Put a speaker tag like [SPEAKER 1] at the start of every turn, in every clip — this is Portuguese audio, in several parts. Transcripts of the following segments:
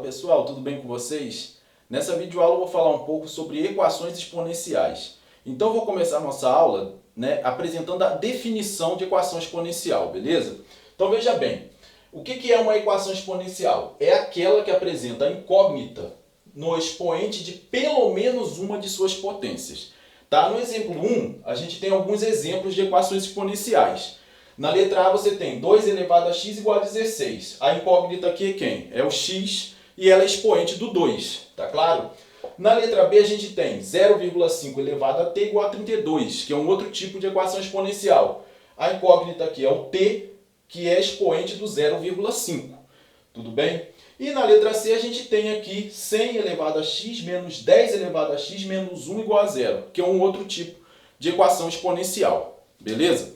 [SPEAKER 1] Fala pessoal, tudo bem com vocês? Nessa videoaula eu vou falar um pouco sobre equações exponenciais. Então eu vou começar a nossa aula, apresentando a definição de equação exponencial, beleza? Então veja bem, o que é uma equação exponencial? É aquela que apresenta a incógnita no expoente de pelo menos uma de suas potências. Tá? No exemplo 1, a gente tem alguns exemplos de equações exponenciais. Na letra A você tem 2 elevado a x igual a 16. A incógnita aqui é quem? É o x e ela é expoente do 2, tá claro? Na letra B a gente tem 0,5 elevado a t igual a 32, que é um outro tipo de equação exponencial. A incógnita aqui é o t, que é expoente do 0,5. Tudo bem? E na letra C a gente tem aqui 100 elevado a x menos 10 elevado a x menos 1 igual a 0, que é um outro tipo de equação exponencial. Beleza?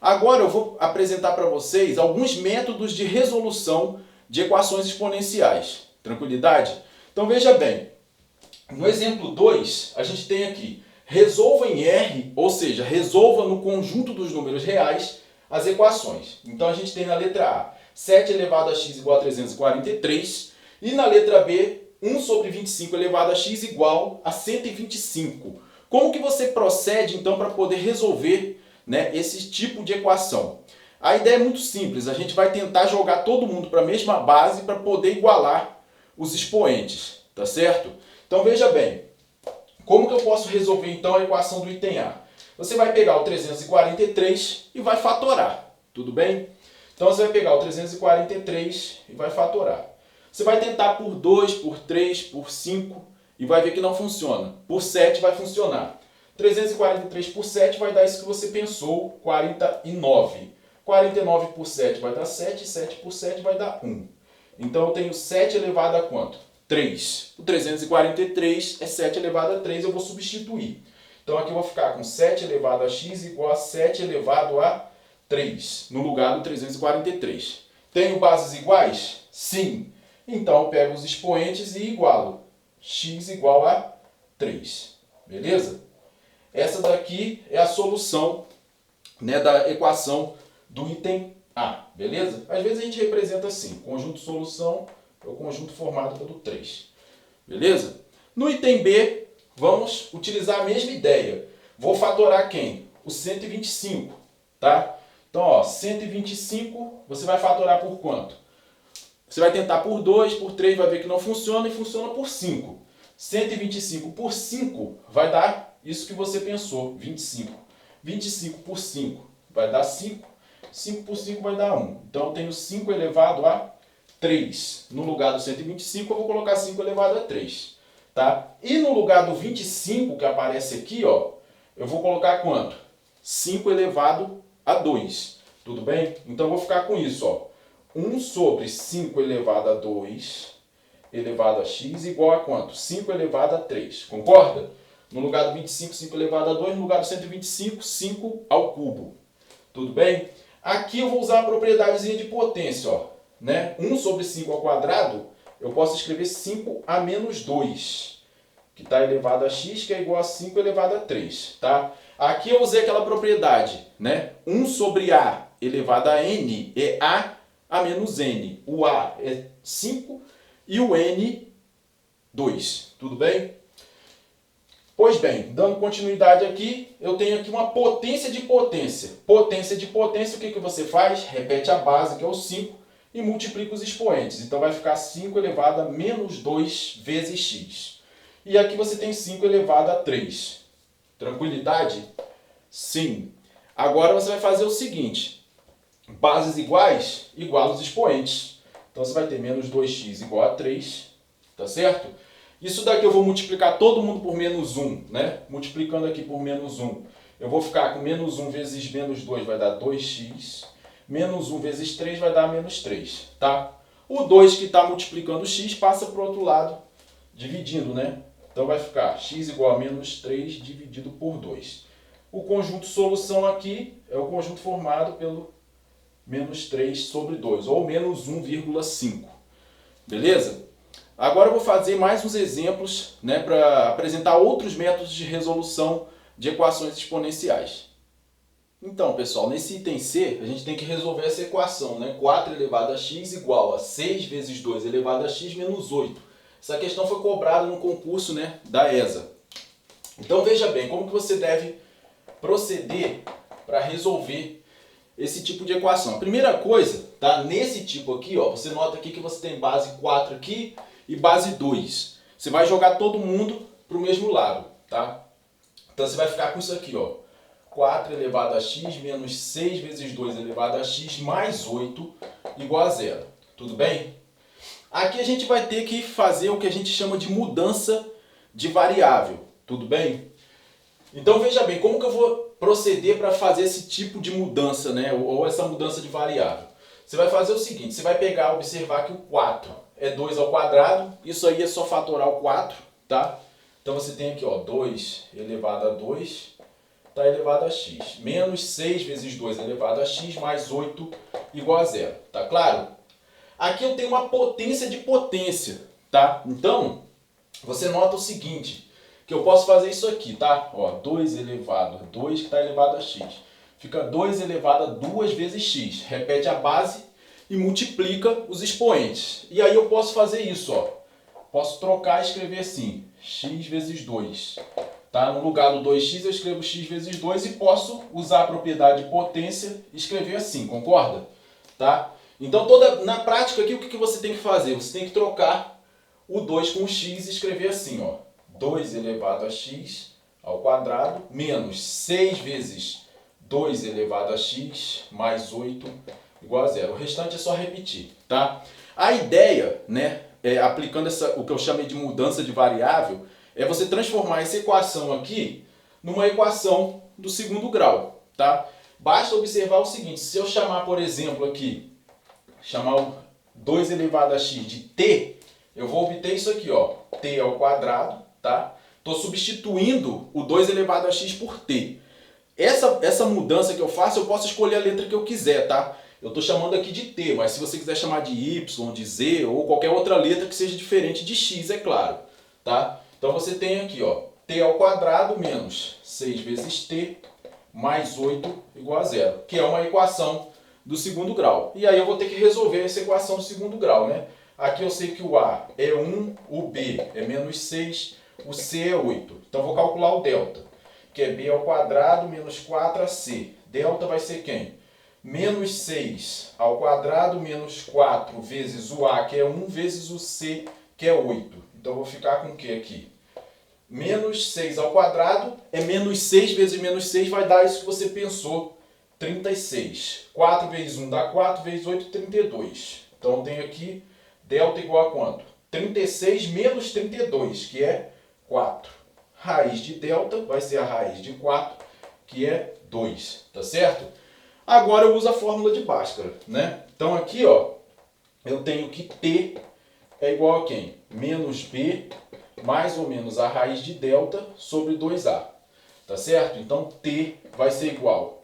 [SPEAKER 1] Agora eu vou apresentar para vocês alguns métodos de resolução de equações exponenciais. Tranquilidade? Então veja bem, no exemplo 2 a gente tem aqui, resolva em R, ou seja, resolva no conjunto dos números reais as equações. Então a gente tem na letra A 7 elevado a x igual a 343 e na letra B 1 sobre 25 elevado a x igual a 125. Como que você procede então para poder resolver esse tipo de equação? A ideia é muito simples, a gente vai tentar jogar todo mundo para a mesma base para poder igualar os expoentes, tá certo? Então veja bem, como que eu posso resolver então a equação do item A? Você vai pegar o 343 e vai fatorar, tudo bem? Então você vai pegar o 343 e vai fatorar. Você vai tentar por 2, por 3, por 5 e vai ver que não funciona. Por 7 vai funcionar. 343 por 7 vai dar isso que você pensou, 49. 49 por 7 vai dar 7, 7 por 7 vai dar 1. Então eu tenho 7 elevado a quanto? 3. O 343 é 7 elevado a 3, eu vou substituir. Então aqui eu vou ficar com 7 elevado a x igual a 7 elevado a 3, no lugar do 343. Tenho bases iguais? Sim. Então eu pego os expoentes e igualo. X igual a 3. Beleza? Essa daqui é a solução da equação do item A. Beleza? Às vezes a gente representa assim. Conjunto solução é o conjunto formado pelo 3. Beleza? No item B, vamos utilizar a mesma ideia. Vou fatorar quem? O 125. Tá? Então, ó, 125, você vai fatorar por quanto? Você vai tentar por 2, por 3, vai ver que não funciona e funciona por 5. 125 por 5 vai dar isso que você pensou, 25. 25 por 5 vai dar 5. 5 por 5 vai dar 1. Então eu tenho 5 elevado a 3. No lugar do 125 eu vou colocar 5 elevado a 3. Tá? E no lugar do 25 que aparece aqui, ó, eu vou colocar quanto? 5 elevado a 2. Tudo bem? Então eu vou ficar com isso, ó. 1 sobre 5 elevado a 2 elevado a x igual a quanto? 5 elevado a 3. Concorda? No lugar do 25, 5 elevado a 2. No lugar do 125, 5 ao cubo. Tudo bem? Aqui eu vou usar a propriedadezinha de potência. Ó, 1 sobre 5 ao quadrado, eu posso escrever 5 a menos 2. Que está elevado a x, que é igual a 5 elevado a 3. Tá? Aqui eu usei aquela propriedade. 1 sobre a elevado a n é a menos n. O a é 5 e o n, 2. Tudo bem? Pois bem, dando continuidade aqui, eu tenho aqui uma potência de potência. Potência de potência, o que você faz? Repete a base, que é o 5, e multiplica os expoentes. Então vai ficar 5 elevado a menos 2 vezes x. E aqui você tem 5 elevado a 3. Tranquilidade? Sim. Agora você vai fazer o seguinte. Bases iguais, igual os expoentes. Então você vai ter menos 2x igual a 3. Tá certo? Isso daqui eu vou multiplicar todo mundo por menos 1. Multiplicando aqui por menos 1. Eu vou ficar com menos 1 vezes menos 2 vai dar 2x. Menos 1 vezes 3 vai dar menos 3. Tá? O 2 que está multiplicando x passa para o outro lado, dividindo. Então vai ficar x igual a menos 3 dividido por 2. O conjunto solução aqui é o conjunto formado pelo menos 3 sobre 2, ou menos 1,5. Beleza? Agora eu vou fazer mais uns exemplos para apresentar outros métodos de resolução de equações exponenciais. Então, pessoal, nesse item C, a gente tem que resolver essa equação, né? 4 elevado a x igual a 6 vezes 2 elevado a x menos 8. Essa questão foi cobrada no concurso, né, da ESA. Então, veja bem, como que você deve proceder para resolver esse tipo de equação. A primeira coisa, tá? Nesse tipo aqui, ó, você nota aqui que você tem base 4 aqui e base 2. Você vai jogar todo mundo para o mesmo lado, tá? Então você vai ficar com isso aqui, ó. 4 elevado a x menos 6 vezes 2 elevado a x mais 8 igual a zero. Tudo bem? Aqui a gente vai ter que fazer o que a gente chama de mudança de variável. Tudo bem? Então veja bem, como que eu vou proceder para fazer esse tipo de mudança, né? Ou essa mudança de variável? Você vai fazer o seguinte, você vai pegar, observar que o 4 é 2 ao quadrado, isso aí é só fatorar o 4, tá? Então você tem aqui, ó, 2 elevado a 2 está elevado a x, menos 6 vezes 2 elevado a x mais 8 igual a zero, tá claro? Aqui eu tenho uma potência de potência, tá? Então, você nota o seguinte, que eu posso fazer isso aqui, tá? Ó, 2 elevado a 2 que está elevado a x. Fica 2 elevado a 2 vezes x. Repete a base e multiplica os expoentes. E aí eu posso fazer isso, ó. Posso trocar e escrever assim, x vezes 2. Tá? No lugar do 2x eu escrevo x vezes 2 e posso usar a propriedade de potência e escrever assim, concorda? Tá? Então na prática aqui o que você tem que fazer? Você tem que trocar o 2 com o x e escrever assim, ó. 2 elevado a x ao quadrado menos 6 vezes 2 elevado a x mais 8 igual a zero. O restante é só repetir, tá? A ideia, né, aplicando o que eu chamei de mudança de variável, é você transformar essa equação aqui numa equação do segundo grau, tá? Basta observar o seguinte, se eu chamar, por exemplo, aqui, chamar o 2 elevado a x de t, eu vou obter isso aqui, ó, t ao quadrado, tá? Estou substituindo o 2 elevado a x por t. Essa mudança que eu faço, eu posso escolher a letra que eu quiser, tá? Eu estou chamando aqui de t, mas se você quiser chamar de y, de z ou qualquer outra letra que seja diferente de x, é claro, tá? Então você tem aqui, ó, t ao quadrado menos 6 vezes t mais 8 igual a zero, que é uma equação do segundo grau. E aí eu vou ter que resolver essa equação do segundo grau, né? Aqui eu sei que o A é 1, o B é menos 6, o C é 8. Então eu vou calcular o delta, que é B ao quadrado menos 4AC. Delta vai ser quem? Menos 6 ao quadrado menos 4 vezes o A, que é 1, vezes o C, que é 8. Então eu vou ficar com o que aqui? Menos 6 ao quadrado é menos 6 vezes menos 6 vai dar isso que você pensou, 36. 4 vezes 1 dá 4, vezes 8, 32. Então eu tenho aqui delta igual a quanto? 36 menos 32, que é 4. Raiz de delta vai ser a raiz de 4, que é 2, tá certo? Agora eu uso a fórmula de Bhaskara, né? Então aqui, ó, eu tenho que t é igual a quem? Menos b mais ou menos a raiz de delta sobre 2a, tá certo? Então t vai ser igual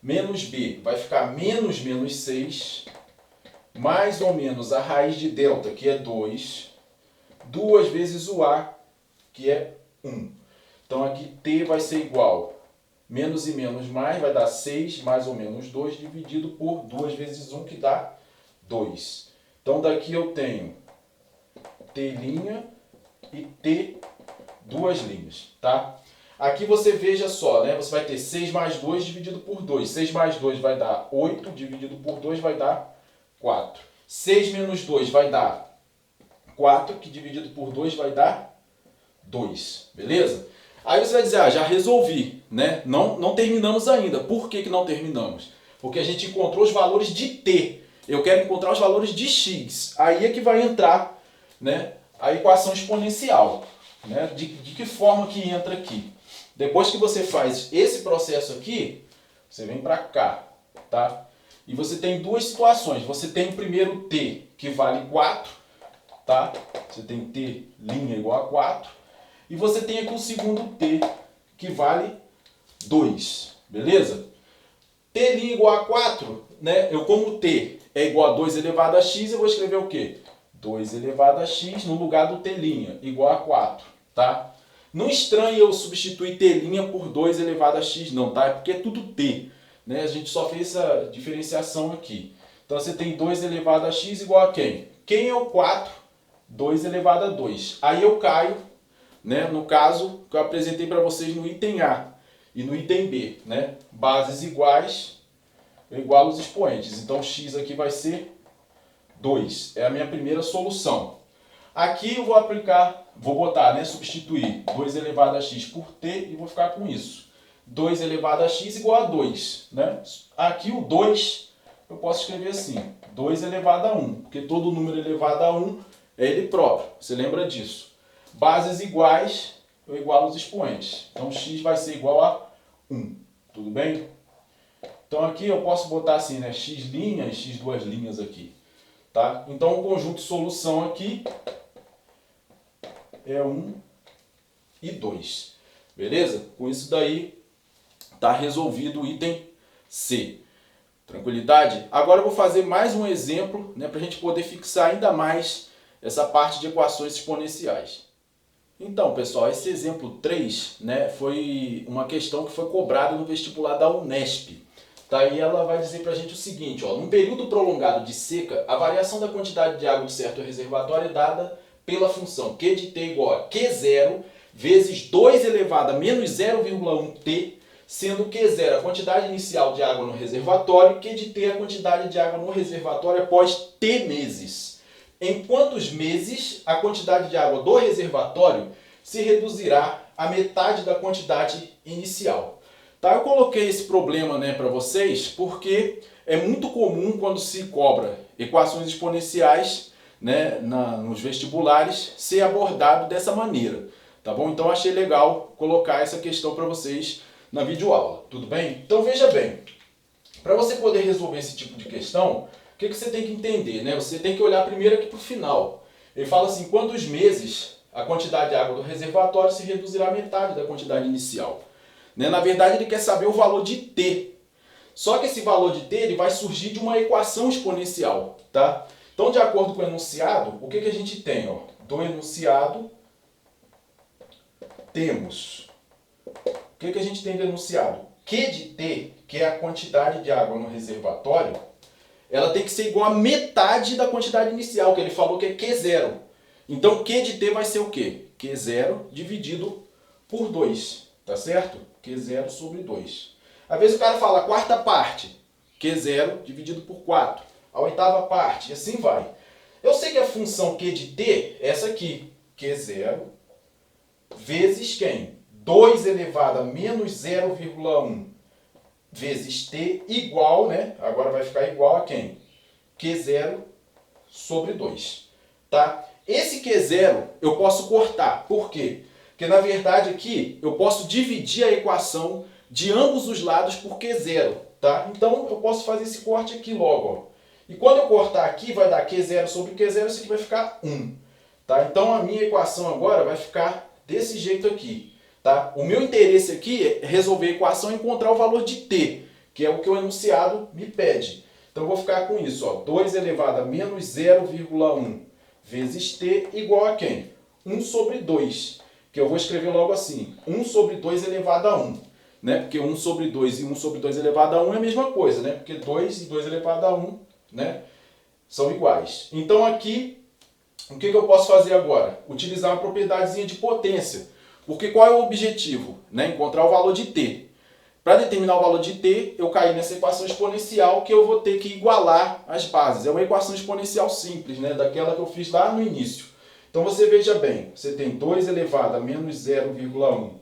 [SPEAKER 1] menos b vai ficar menos menos 6 mais ou menos a raiz de delta, que é 2, 2 vezes o a, que é 1. Então aqui t vai ser igual, menos e menos mais, vai dar 6 mais ou menos 2 dividido por 2 vezes 1, que dá 2. Então daqui eu tenho t' e t duas linhas, tá? Aqui você veja só, né? Você vai ter 6 mais 2 dividido por 2. 6 mais 2 vai dar 8, dividido por 2 vai dar 4. 6 menos 2 vai dar 4, que dividido por 2 vai dar 2, beleza? Aí você vai dizer, ah, já resolvi, né? Não terminamos ainda. Por que não terminamos? Porque a gente encontrou os valores de t. Eu quero encontrar os valores de x. Aí é que vai entrar, né, a equação exponencial. Né? De que forma que entra aqui? Depois que você faz esse processo aqui, você vem para cá, tá? E você tem duas situações. Você tem o primeiro t, que vale 4, tá? Você tem t' igual a 4. E você tem aqui o segundo t, que vale 2, beleza? T' igual a 4, né? Como t é igual a 2 elevado a x, eu vou escrever o quê? 2 elevado a x no lugar do t' igual a 4, tá? Não estranhe eu substituir t' por 2 elevado a x não, tá? É porque é tudo t. né? A gente só fez essa diferenciação aqui. Então você tem 2 elevado a x igual a quem? Quem é o 4? 2 elevado a 2. Aí eu caio, né, no caso que eu apresentei para vocês no item A e no item B, né? Bases iguais, eu igualo os expoentes. Então x aqui vai ser 2. É a minha primeira solução. Aqui eu vou botar, né, substituir 2 elevado a x por t e vou ficar com isso. 2 elevado a x igual a 2, né? Aqui o 2 eu posso escrever assim, 2 elevado a 1, porque todo número elevado a 1 é ele próprio, você lembra disso. Bases iguais, eu igualo os expoentes. Então x vai ser igual a 1, tudo bem? Então aqui eu posso botar assim, né, x' e x duas linhas aqui. Tá? Então o conjunto de solução aqui é 1 e 2. Beleza? Com isso daí está resolvido o item C. Tranquilidade? Agora eu vou fazer mais um exemplo, né, para a gente poder fixar ainda mais essa parte de equações exponenciais. Então, pessoal, esse exemplo 3, né, foi uma questão que foi cobrada no vestibular da Unesp. Tá? E ela vai dizer para a gente o seguinte, ó, num período prolongado de seca, a variação da quantidade de água de certo reservatório é dada pela função Q de T igual a Q0 vezes 2 elevado a menos 0,1 T, sendo Q0 a quantidade inicial de água no reservatório e Q de T a quantidade de água no reservatório após T meses. Em quantos meses a quantidade de água do reservatório se reduzirá à metade da quantidade inicial? Tá, eu coloquei esse problema, né, para vocês porque é muito comum quando se cobra equações exponenciais, né, nos vestibulares ser abordado dessa maneira. Tá bom? Então achei legal colocar essa questão para vocês na videoaula, tudo bem? Então veja bem, para você poder resolver esse tipo de questão, o que você tem que entender, né? Você tem que olhar primeiro aqui para o final. Ele fala assim, quantos meses a quantidade de água do reservatório se reduzirá à metade da quantidade inicial. Né? Na verdade ele quer saber o valor de T. Só que esse valor de T ele vai surgir de uma equação exponencial. Tá? Então de acordo com o enunciado, o que a gente tem? Ó? Do enunciado temos... O que a gente tem do enunciado? Q de T, que é a quantidade de água no reservatório, ela tem que ser igual a metade da quantidade inicial, que ele falou que é Q0. Então Q de T vai ser o quê? Q0 dividido por 2, tá certo? Q0 sobre 2. Às vezes o cara fala a quarta parte, Q0 dividido por 4. A oitava parte, e assim vai. Eu sei que a função Q de T é essa aqui, Q0 vezes quem? 2 elevado a menos 0,1 vezes T igual, né? Agora vai ficar igual a quem? Q0 sobre 2. Tá? Esse Q0 eu posso cortar. Por quê? Porque na verdade aqui eu posso dividir a equação de ambos os lados por Q0. Tá? Então eu posso fazer esse corte aqui logo. Ó. E quando eu cortar aqui vai dar Q0 sobre Q0, isso aqui vai ficar 1. Tá? Então a minha equação agora vai ficar desse jeito aqui. Tá? O meu interesse aqui é resolver a equação e encontrar o valor de T, que é o que o enunciado me pede. Então eu vou ficar com isso, ó, 2 elevado a menos 0,1 vezes T igual a quem? 1 sobre 2, que eu vou escrever logo assim, 1 sobre 2 elevado a 1. Né? Porque 1 sobre 2 e 1 sobre 2 elevado a 1 é a mesma coisa, né? Porque 2 e 2 elevado a 1, né, são iguais. Então aqui, o que eu posso fazer agora? Utilizar uma propriedadezinha de potência. Porque qual é o objetivo? Né? Encontrar o valor de T. Para determinar o valor de T, eu caí nessa equação exponencial que eu vou ter que igualar as bases. É uma equação exponencial simples, né? Daquela que eu fiz lá no início. Então você veja bem, você tem 2 elevado a menos 0,1.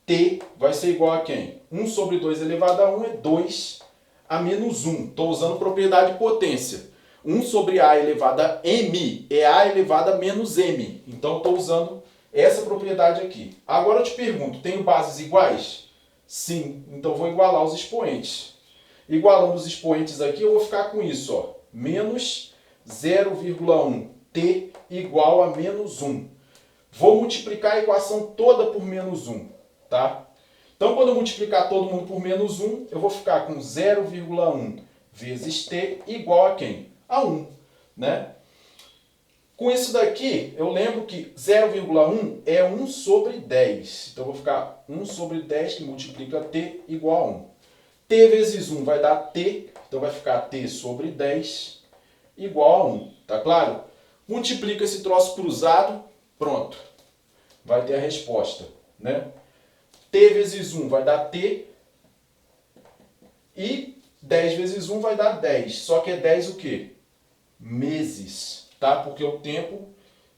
[SPEAKER 1] T vai ser igual a quem? 1 sobre 2 elevado a 1 é 2 a menos 1. Estou usando propriedade de potência. 1 sobre A elevado a M é A elevado a menos M. Então estou usando essa propriedade aqui. Agora eu te pergunto, tenho bases iguais? Sim, então vou igualar os expoentes. Igualando os expoentes aqui, eu vou ficar com isso, ó, menos 0,1 T igual a menos 1. Vou multiplicar a equação toda por menos 1, tá? Então, quando eu multiplicar todo mundo por menos 1, eu vou ficar com 0,1 vezes T igual a quem? A 1, né? Com isso daqui, eu lembro que 0,1 é 1 sobre 10. Então, eu vou ficar 1 sobre 10 que multiplica T igual a 1. t vezes 1 vai dar t, então vai ficar t sobre 10 igual a 1, tá claro? Multiplica esse troço cruzado, pronto, vai ter a resposta, né? T vezes 1 vai dar t e 10 vezes 1 vai dar 10, só que é 10 o quê? Meses, tá? Porque o tempo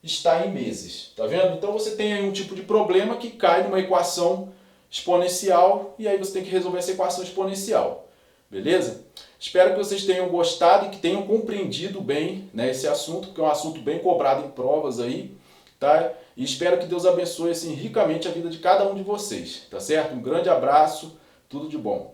[SPEAKER 1] está em meses, tá vendo? Então você tem aí um tipo de problema que cai numa equação exponencial e aí você tem que resolver essa equação exponencial, beleza? Espero que vocês tenham gostado e que tenham compreendido bem, né, esse assunto, porque é um assunto bem cobrado em provas aí, tá? E espero que Deus abençoe assim ricamente a vida de cada um de vocês, tá certo? Um grande abraço, tudo de bom.